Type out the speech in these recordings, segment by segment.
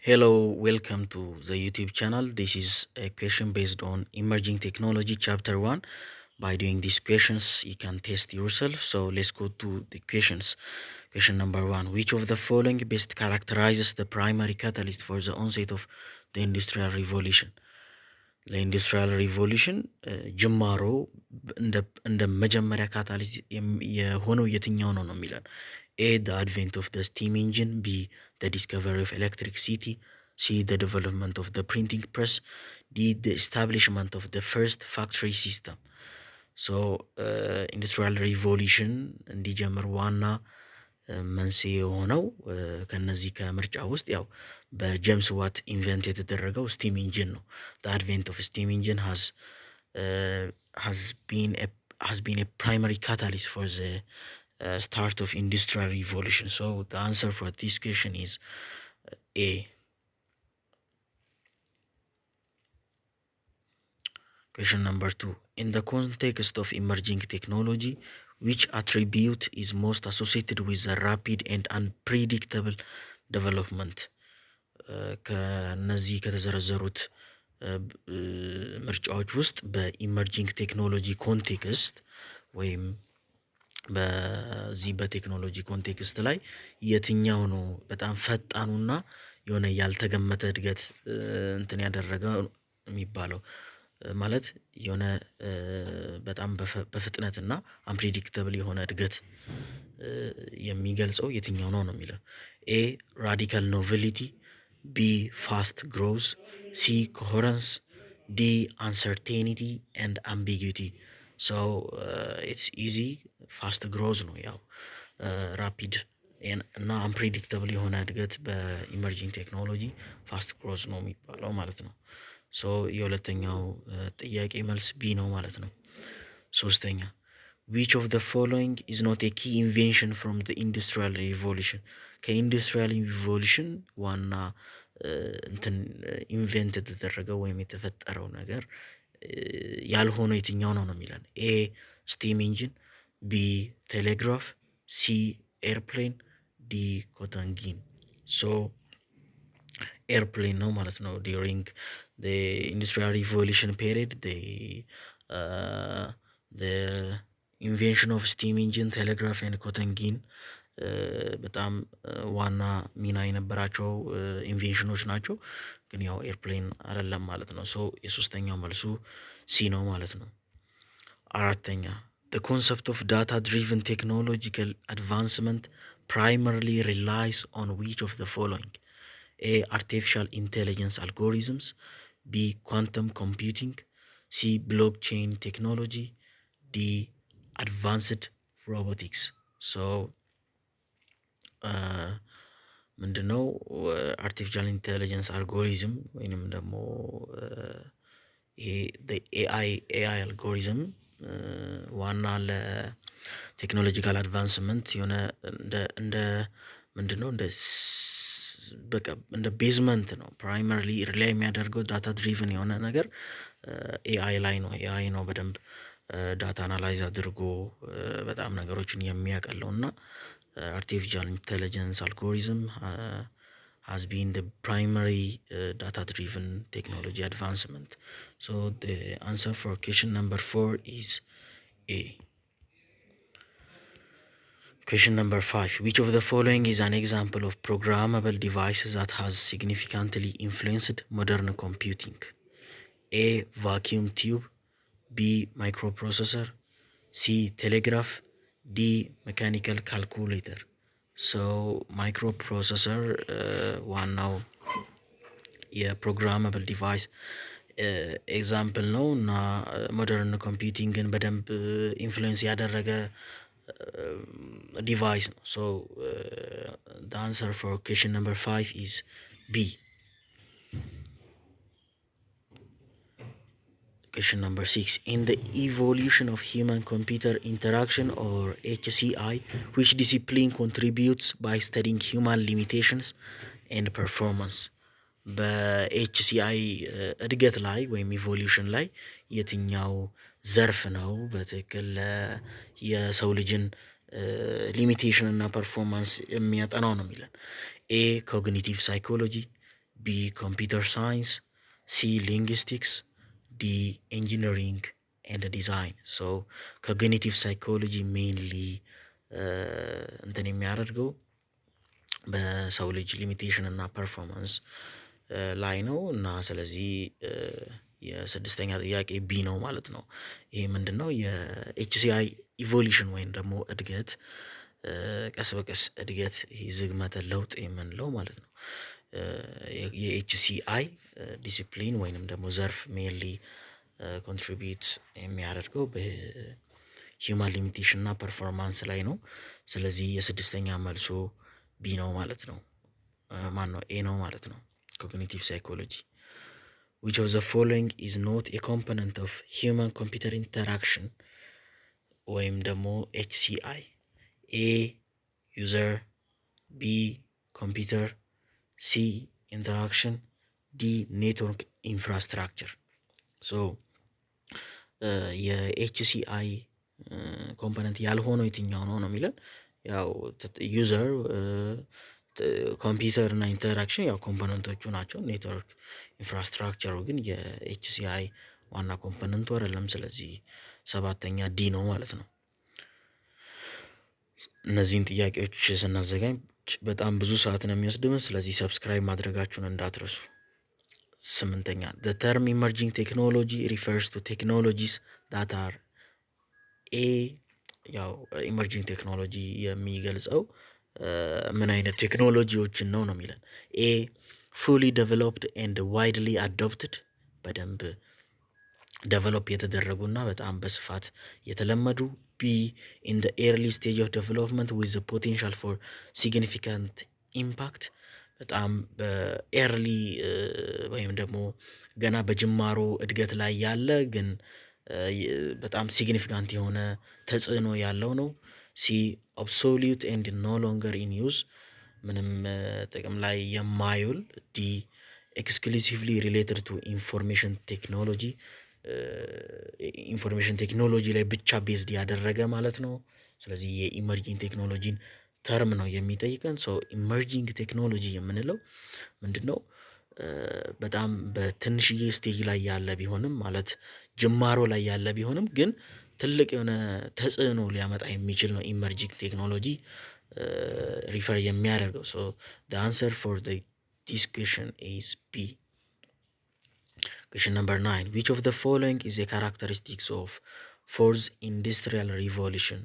Hello, welcome to the YouTube channel. This is a question based on emerging technology, chapter 1. By doing these questions, you can test yourself. So let's go to the questions. Question number 1. Which of the following best characterizes the primary catalyst for the onset of the Industrial Revolution? ለኢንዱስትሪያል ሪቮሉሽን ጅማሮ እንደ መጀመሪያ ካታሊስት የሆነው የትኛው ነው ነው የሚለን ኤ the advent of the steam engine, b the discovery of electricity, c the development of the printing press, d the establishment of the first factory system. so ኢንዱስትሪያል ሪቮሉሽን እንዲጀምር ዋና መንስኤ የሆነው ከነዚህ ከምርጫ ውስጥ ያው በጄምስ ዋት ኢንቨንት የተደረገው ስቲም ኢንጂን ነው። the advent of steam engine has been a primary catalyst for the start of industrial revolution. So the answer for this question is A. Question number 2. In the context of emerging technology, which attribute is most associated with the rapid and unpredictable development? ከነዚህ ከተዘረዘሩት ምርጫዎች ውስጥ በኢመርጂንግ ቴክኖሎጂ ኮንቴክስት ወይም በዚህ በቴክኖሎጂ ኮንቴክስት ላይ የትኛው ነው በጣም ፈጣኑና የሆነ ያልተገመተ እድገት እንትን ያደረገ የሚባለው? ማለት የሆነ በጣም በፍጥነትና አንፕሬዲክተብል የሆነ እድገት የሚገልጸው የትኛው ነው ነው የሚለው ኤ ራዲካል ኖቬሊቲ፣ ቢ ፋስት ግሮዝ፣ ሲ ኮሄረንስ፣ ዲ አንሰርቴኒቲ ኤንድ አምቢጊቲ። ሶ ኢትስ ኢዚ ፋስት ግሮዝ ነው። ያው ራፒድ እና አንፕሬዲክተብል የሆነ እድገት በኢመርጂንግ ቴክኖሎጂ ፋስት ግሮዝ ነው የሚባለው ማለት ነው። ሶ የሁለተኛው ጥያቄ መልስ ቢ ነው ማለት ነው። ሶስተኛ which of the following is not a key invention from the industrial revolution? ከኢንዱስትሪያል ሪቮሉሽን ዋና እንትን ኢንቨንት የተደረገው ወይም የተፈጠረው ነገር ያልሆነው የትኛው ነው ነው የሚለን ኤ ስቲም ኢንጂን፣ ቢ ቴሌግራፍ፣ ሲ ኤርፕሌን፣ ዲ ኮተንጊን። ሶ ኤርፕሌን ነው ማለት ነው። ዲሪንግ ኢንዱስትሪያል ሪቮሉሽን ፔሪድ ኢንቬንሽን ኦፍ ስቲም ኢንጂን፣ ቴሌግራፍ ኤንድ ኮተንጊን በጣም ዋና ሚና የነበራቸው ኢንቬንሽኖች ናቸው። ግን ያው ኤርፕሌን አይደለም ማለት ነው። ሶ የሶስተኛው መልሱ ሲ ነው ማለት ነው። አራተኛ the concept of data driven technological advancement primarily relies on which of the following? A artificial intelligence algorithms, b quantum computing, c blockchain technology, d advanced robotics. so ምንድነው አርቲፊሻል ኢንቴሊጀንስ አልጎሪዝም ወይንም ደግሞ ይሄ ኤአይ አልጎሪዝም ዋና ለቴክኖሎጂካል አድቫንስመንት የሆነ እንደ ምንድነው በቃ እንደ ቤዝመንት ነው። ፕራይመሪሊ ሪላይ የሚያደርገው ዳታ ድሪቭን የሆነ ነገር ኤአይ ላይ ነው። ኤአይ ነው በደንብ ዳታ አናላይዝ አድርጎ በጣም ነገሮችን የሚያቀለው እና artificial intelligence algorithm has been the primary data-driven technology advancement. So the answer for question number 4 is A. Question number 5. Which of the following is an example of programmable devices that has significantly influenced modern computing? A vacuum tube, B microprocessor, C telegraph, D mechanical calculator. so microprocessor ዋናው የፕሮግራማብል ዲቫይስ ኤግዛምፕል ነው እና ሞደርን ኮምፒውቲንግን በደንብ ኢንፍሉዌንስ ያደረገ ዲቫይስ ነው። so the answer for question number 5 is B. Question number 6. In the evolution of human-computer interaction, or HCI, which discipline contributes by studying human limitations and performance? በኤችሲአይ እድገት ላይ ወይም ኢቮሉሽን ላይ የትኛው ዘርፍ ነው በትክክል የሰው ልጅን ሊሚቴሽን እና ፐርፎርማንስ የሚያጠናው ነው የሚለን? ኤ ኮግኒቲቭ ሳይኮሎጂ፣ ቢ ኮምፒውተር ሳይንስ፣ ሲ ሊንግስቲክስ፣ ዲ ኢንጂነሪንግ ኤንድ ዲዛይን። ሶ ኮግኒቲቭ ሳይኮሎጂ ሜንሊ እንትን የሚያደርገው በሰው ልጅ ሊሚቴሽን እና ፐርፎርማንስ ላይ ነው እና ስለዚህ የስድስተኛ ጥያቄ ቢ ነው ማለት ነው። ይሄ ምንድን ነው? የኤችሲአይ ኢቮሉሽን ወይም ደግሞ እድገት ቀስ በቀስ እድገት ይሄ ዝግመተ ለውጥ የምንለው ማለት ነው። የኤችሲአይ ዲሲፕሊን ወይንም ደግሞ ዘርፍ ሜንሊ ኮንትሪቢዩት የሚያደርገው በሂውማን ሊሚቴሽን እና ፐርፎርማንስ ላይ ነው። ስለዚህ የስድስተኛ መልሶ ቢ ነው ማለት ነው። ማን ነው? ኤ ነው ማለት ነው። ኮግኒቲቭ ሳይኮሎጂ which of the following is not a component of human computer interaction ወይም ደግሞ ኤችሲአይ? ኤ ዩዘር፣ ቢ ኮምፒውተር፣ ሲ ኢንተራክሽን፣ ዲ ኔትወርክ ኢንፍራስትራክቸር። ሶ የኤችሲአይ ኮምፖነንት ያልሆነው የትኛው ነው ነው የሚለን። ያው ዩዘር፣ ኮምፒውተር እና ኢንተራክሽን ያው ኮምፖነንቶቹ ናቸው። ኔትወርክ ኢንፍራስትራክቸሩ ግን የኤችሲአይ ዋና ኮምፖነንቱ አይደለም። ስለዚህ ሰባተኛ ዲ ነው ማለት ነው። እነዚህን ጥያቄዎች ስናዘጋጅ በጣም ብዙ ሰዓት ነው የሚወስድብን። ስለዚህ ሰብስክራይብ ማድረጋችሁን እንዳትረሱ። ስምንተኛ the term emerging technology refers to technologies that are ኤ ያው ኢመርጂንግ ቴክኖሎጂ የሚገልጸው ምን አይነት ቴክኖሎጂዎችን ነው ነው የሚለን። ኤ ፉሊ ዴቨሎፕድ ኤንድ ዋይድሊ አዶፕትድ፣ በደንብ ዴቨሎፕ የተደረጉና በጣም በስፋት የተለመዱ። ቢ ኢን ዘ ኤርሊ ስቴጅ ኦፍ ዴቨሎፕመንት ዊዝ ዘ ፖቴንሻል ፎር ሲግኒፊካንት ኢምፓክት፣ በጣም በኤርሊ ወይም ደግሞ ገና በጅማሮ እድገት ላይ ያለ ግን በጣም ሲግኒፊካንት የሆነ ተጽዕኖ ያለው ነው። ሲ ኦብሶሉት ኤንድ ኖ ሎንገር ኢን ዩዝ፣ ምንም ጥቅም ላይ የማይውል። ዲ ኤክስክሉሲቭሊ ሪሌትድ ቱ ኢንፎርሜሽን ቴክኖሎጂ፣ ኢንፎርሜሽን ቴክኖሎጂ ላይ ብቻ ቤዝድ ያደረገ ማለት ነው። ስለዚህ የኢመርጂንግ ቴክኖሎጂን ተርም ነው የሚጠይቀን። ሶ ኢመርጂንግ ቴክኖሎጂ የምንለው ምንድን ነው? በጣም በትንሽዬ ስቴጅ ላይ ያለ ቢሆንም ማለት ጅማሮ ላይ ያለ ቢሆንም ግን ትልቅ የሆነ ተጽዕኖ ሊያመጣ የሚችል ነው ኢመርጂንግ ቴክኖሎጂ ሪፈር የሚያደርገው። ሶ the answer for this question is B. Question number 9. Which of the following is a characteristics of fourth industrial revolution?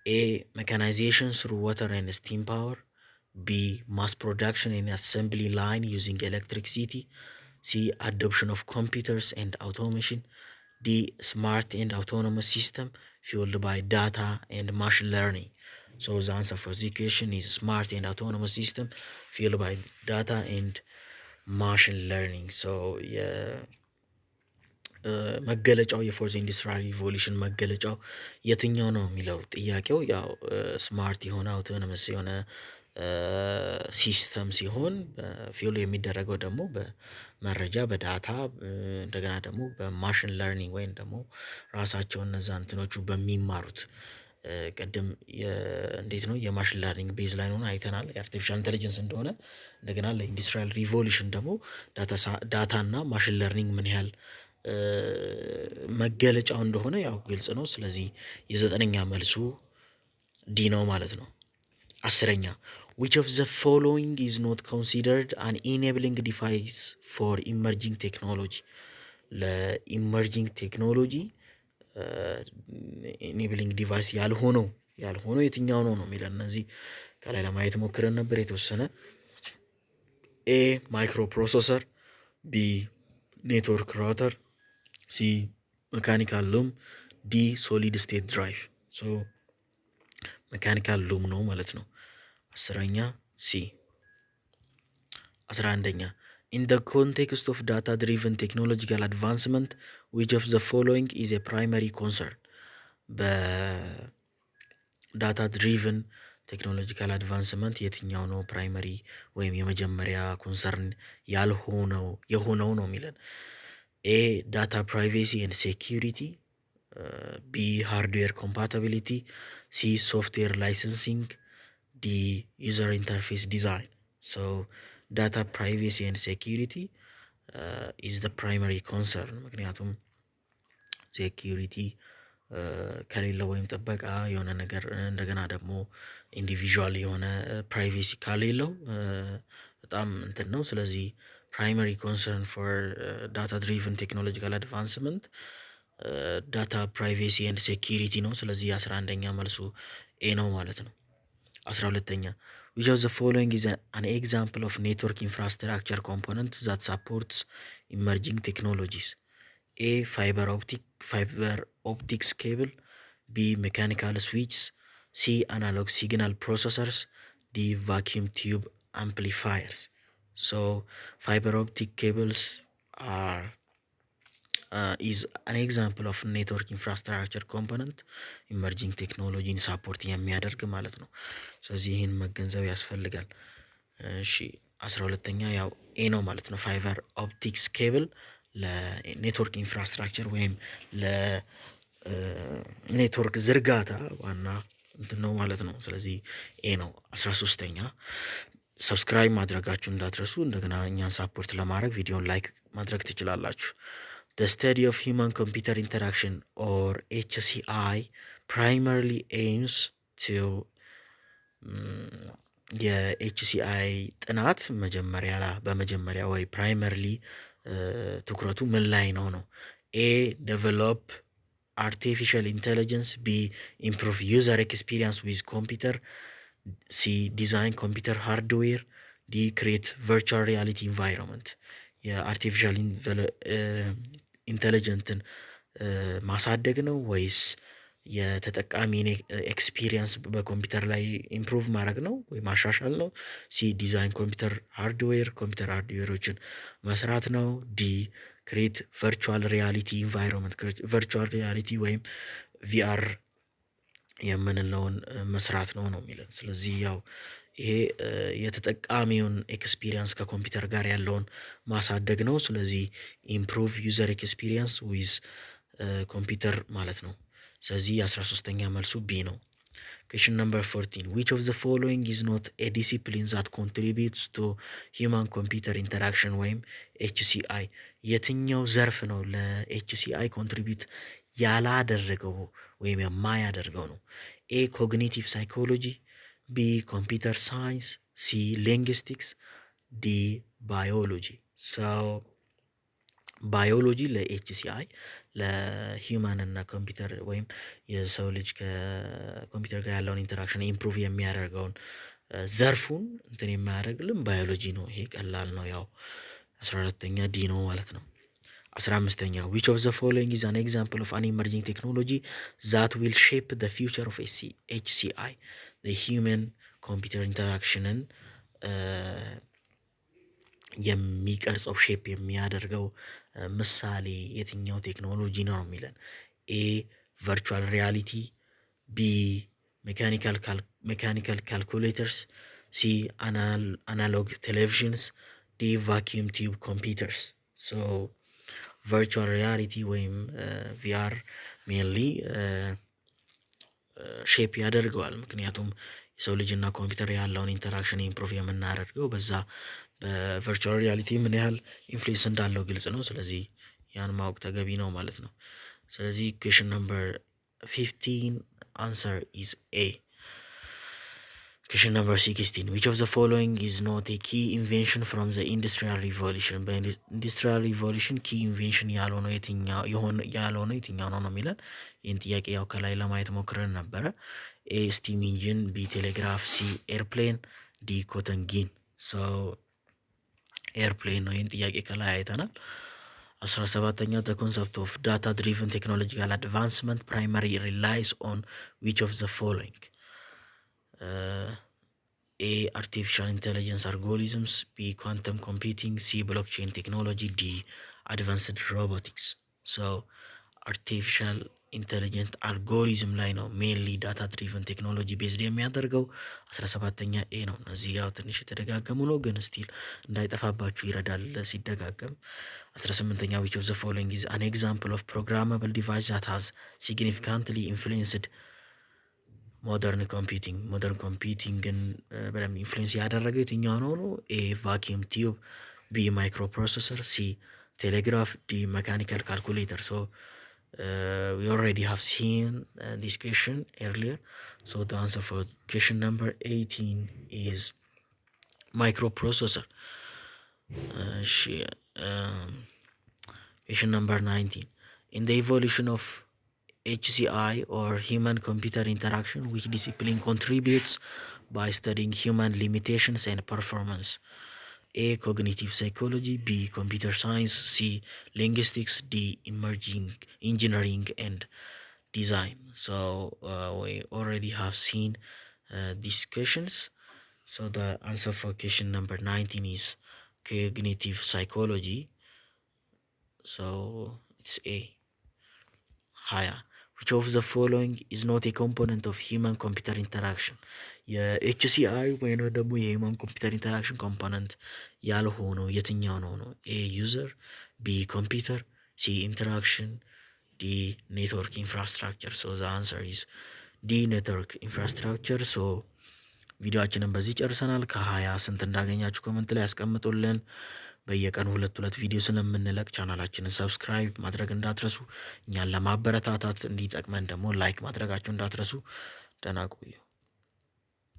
A. Mechanization through water and steam power. B. Mass production in assembly line using electricity. C. Adoption of computers and automation. D. Smart and autonomous system fueled by data and machine learning. So the answer for this question is smart and autonomous system fueled by data and machine learning. So መገለጫው የፎርዝ ኢንዱስትሪያል ሪቮሉሽን መገለጫው የትኛው ነው የሚለው ጥያቄው፣ ያው ስማርት የሆነ አውቶኖመስ የሆነ ሲስተም ሲሆን ፊውል የሚደረገው ደግሞ በመረጃ በዳታ እንደገና ደግሞ በማሽን ለርኒንግ ወይም ደግሞ ራሳቸው እነዛ እንትኖቹ በሚማሩት ቅድም እንዴት ነው የማሽን ለርኒንግ ቤዝ ላይ ሆነ አይተናል የአርቲፊሻል ኢንተለጀንስ እንደሆነ። እንደገና ለኢንዱስትሪያል ሪቮሉሽን ደግሞ ዳታ እና ማሽን ለርኒንግ ምን ያህል መገለጫው እንደሆነ ያው ግልጽ ነው። ስለዚህ የዘጠነኛ መልሱ ዲ ነው ማለት ነው። አስረኛ which of the following is not considered an enabling device for emerging technology? ለኢመርጂንግ ቴክኖሎጂ ኢኔብሊንግ ዲቫይስ ያልሆነው የትኛው ነው ነው የሚለን። እነዚህ ከላይ ለማየት ሞክረን ነበር የተወሰነ። ኤ ማይክሮ ፕሮሰሰር፣ ቢ ኔትወርክ ራውተር፣ ሲ መካኒካል ሉም፣ ዲ ሶሊድ ስቴት ድራይቭ። ሶ መካኒካል ሉም ነው ማለት ነው። አስረኛ ሲ። 11ኛ in the context of data driven technological advancement which of the following is a primary concern? በዳታ ድሪቭን ቴክኖሎጂካል አድቫንስመንት የትኛው ነው ፕራይመሪ ወይም የመጀመሪያ ኮንሰርን የሆነው ነው የሚለን። ኤ ዳታ ፕራይቬሲ ኤንድ ሴኪሪቲ፣ ቢ ሃርድዌር ኮምፓታቢሊቲ፣ ሲ ሶፍትዌር ላይሰንሲንግ፣ ዲ ዩዘር ኢንተርፌስ ዲዛይን። ሶ ዳታ ፕራይቬሲ ኤንድ ሴኪሪቲ ኢዝ ዘ ፕራይመሪ ኮንሰርን። ምክንያቱም ሴኪሪቲ ከሌለው ወይም ጥበቃ የሆነ ነገር እንደገና ደግሞ ኢንዲቪዥዋል የሆነ ፕራይቬሲ ከሌለው በጣም እንትን ነው። ስለዚህ ፕራይመሪ ኮንሰርን ፎር ዳታ ድሪቭን ቴክኖሎጂካል አድቫንስመንት ዳታ ፕራይቬሲ ኤንድ ሴኪሪቲ ነው። ስለዚህ 11ኛ መልሱ ኤ ነው ማለት ነው። 12ኛ which of the following is an example of network infrastructure component that supports emerging technologies? A fiber optics cable, B mechanical switches, C analog signal processors, D vacuum tube amplifiers. So fiber optic cables are is an example of network infrastructure component ኢመርጂንግ ቴክኖሎጂን ሳፖርት የሚያደርግ ማለት ነው። ስለዚህ ይህን መገንዘብ ያስፈልጋል። እሺ 12ኛ ያው ኤ ነው ማለት ነው። ፋይበር ኦፕቲክስ ኬብል ለኔትወርክ ኢንፍራስትራክቸር ወይም ለኔትወርክ ዝርጋታ ዋና እንትን ነው ማለት ነው። ስለዚህ ኤ ነው። 13ኛ ሰብስክራይብ ማድረጋችሁ እንዳትረሱ። እንደገና እኛን ሳፖርት ለማድረግ ቪዲዮን ላይክ ማድረግ ትችላላችሁ። The study of human computer interaction or HCI primarily aims to የኤችሲአይ ጥናት በመጀመሪያ ወይ ፕራይመርሊ ትኩረቱ ምን ላይ ነው? ኤ ዴቨሎፕ አርቲፊሻል ኢንቴሊጀንስ፣ ቢ ኢምፕሩቭ ዩዘር ኤክስፒሪየንስ ዊዝ ኮምፒውተር፣ ሲ ዲዛይን ኮምፒውተር ሃርድዌር፣ ዲ ክሬት ቨርቹዋል ሪያሊቲ ኢንቫይሮንመንት። የአርቲፊሻል ኢንቴሊጀንትን ማሳደግ ነው ወይስ የተጠቃሚን ኤክስፒሪየንስ በኮምፒውተር ላይ ኢምፕሩቭ ማድረግ ነው ወይ ማሻሻል ነው? ሲ ዲዛይን ኮምፒውተር ሃርድዌሮችን መስራት ነው። ዲ ክሬት ቨርቹዋል ሪያሊቲ ኢንቫይሮንመንት፣ ቨርቹዋል ሪያሊቲ ወይም ቪአር የምንለውን መስራት ነው የሚለን። ስለዚህ ያው ይሄ የተጠቃሚውን ኤክስፒሪየንስ ከኮምፒውተር ጋር ያለውን ማሳደግ ነው። ስለዚህ ኢምፕሩቭ ዩዘር ኤክስፒሪየንስ ዊዝ ኮምፒውተር ማለት ነው። ስለዚህ 13ኛ መልሱ ቢ ነው። Question number 14 which of the following is not a discipline that contributes to human computer interaction ወይም HCI? የትኛው ዘርፍ ነው ለኤችሲአይ ኮንትሪቢዩት ያላደረገው ወይም የማያደርገው ነው? ኤ ኮግኒቲቭ ሳይኮሎጂ፣ ቢ ኮምፒውተር ሳይንስ፣ ሲ ሊንግስቲክስ፣ ዲ ባዮሎጂ። ባዮሎጂ ለኤችሲአይ ለሂውማን እና ኮምፒውተር ወይም የሰው ልጅ ከኮምፒውተር ጋር ያለውን ኢንተራክሽን ኢምፕሩቭ የሚያደርገውን ዘርፉን እንትን የማያደርግልን ባዮሎጂ ነው። ይሄ ቀላል ነው። ያው 14ኛ ዲ ነው ማለት ነው። 15ኛ which of the following is an example of an emerging technology that will shape the future of HCI? the human computer interaction የሚቀርጸው ሼፕ የሚያደርገው ምሳሌ የትኛው ቴክኖሎጂ ነው የሚለን? ኤ ቨርቹዋል ሪያሊቲ፣ ቢ ሜካኒካል ካልኩሌተርስ፣ ሲ አናሎግ ቴሌቪዥንስ፣ ዲ ቫኪዩም ቲዩብ ኮምፒውተርስ። ቨርቹዋል ሪያሊቲ ወይም ቪአር ሜንሊ ሼፕ ያደርገዋል። ምክንያቱም የሰው ልጅና ኮምፒውተር ያለውን ኢንተራክሽን ኢምፕሩቭ የምናደርገው በዛ በቨርቹዋል ሪያሊቲ ምን ያህል ኢንፍሉዌንስ እንዳለው ግልጽ ነው። ስለዚህ ያን ማወቅ ተገቢ ነው ማለት ነው። ስለዚህ ኩዌሽን ነምበር 15 answer is A. Question number 16 which of the following is not a key invention from the industrial revolution? በኢንዱስትሪያል ሪቮሉሽን ኪ ኢንቬንሽን ያልሆነው የትኛው ነው የሚለን? ይህን ጥያቄ ያው ከላይ ለማየት ሞክረን ነበረ። ኤ ስቲም ኢንጂን፣ ቢ ቴሌግራፍ፣ ሲ ኤርፕሌን፣ ዲ ኮተንጊን። ኤርፕሌን ነው። ይህን ጥያቄ ከላይ አይተናል። 17ኛ the concept of data driven technological advancement primarily relies on which of the following? A artificial intelligence algorithms፣ B quantum computing፣ C blockchain technology፣ D advanced robotics። አርቲፊሻል ኢንቴሊጀንት አልጎሪዝም ላይ ነው ሜንሊ ዳታ ድሪቨን ቴክኖሎጂ ቤዝድ የሚያደርገው። 17ኛ ኤ ነው። እነዚህ ያው ትንሽ የተደጋገሙ ነው ግን ስቲል እንዳይጠፋባችሁ ይረዳል ሲደጋገም። 18ኛ which of the following is an example of programmable device that has significantly influenced ሞደርን ኮምፒውቲንግን በደንብ ኢንፍሉዌንስ ያደረገ የትኛው ነው? ኤ ቫኪዩም ቲዩብ፣ ቢ ማይክሮ ፕሮሰሰር፣ ሲ ቴሌግራፍ፣ ዲ መካኒካል ካልኩሌተር። ሶ we already have seen this question earlier, so the answer for question number 18 is microprocessor. Question number 19. In the evolution of HCI or human computer interaction, which discipline contributes by studying human limitations and performance? A cognitive psychology, B computer science, C linguistics, D emerging engineering and design. So we already have seen these questions. So the answer for question number 19 is cognitive psychology. So it's A. Higher. Which of the following is not a component of human computer interaction? የኤችሲአይ ወይም ደግሞ የሂውማን ኮምፒውተር ኢንተራክሽን ኮምፖነንት ያልሆነው የትኛው ነው? ኤ ዩዘር፣ ቢ ኮምፒውተር፣ ሲ ኢንተራክሽን፣ ዲ ኔትወርክ ኢንፍራስትራክቸር። ሶ ዘ አንሰር ኢዝ ዲ ኔትወርክ ኢንፍራስትራክቸር። ሶ ቪዲዮአችንን በዚህ ጨርሰናል። ከ20 ስንት እንዳገኛችሁ ኮመንት ላይ ያስቀምጡልን። በየቀኑ ሁለት ቪዲዮ ስለምንለቅ ቻናላችንን ሰብስክራይብ ማድረግ እንዳትረሱ። እኛን ለማበረታታት እንዲጠቅመን ደግሞ ላይክ ማድረጋችሁ እንዳትረሱ። ደህና ቆዩ።